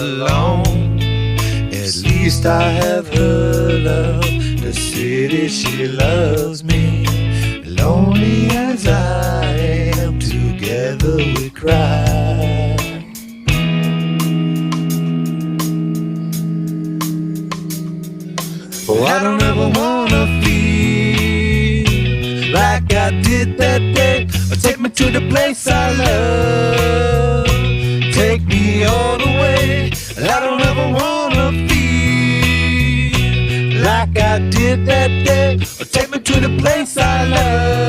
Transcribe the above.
alone. At least I have her love, the city she loves me. Lonely as I am, together we cry. Oh, I don't ever wanna feel like I did that day. Take me to the place I love, take me all the way. I don't ever wanna feel like I did that day. Take me to the place I love.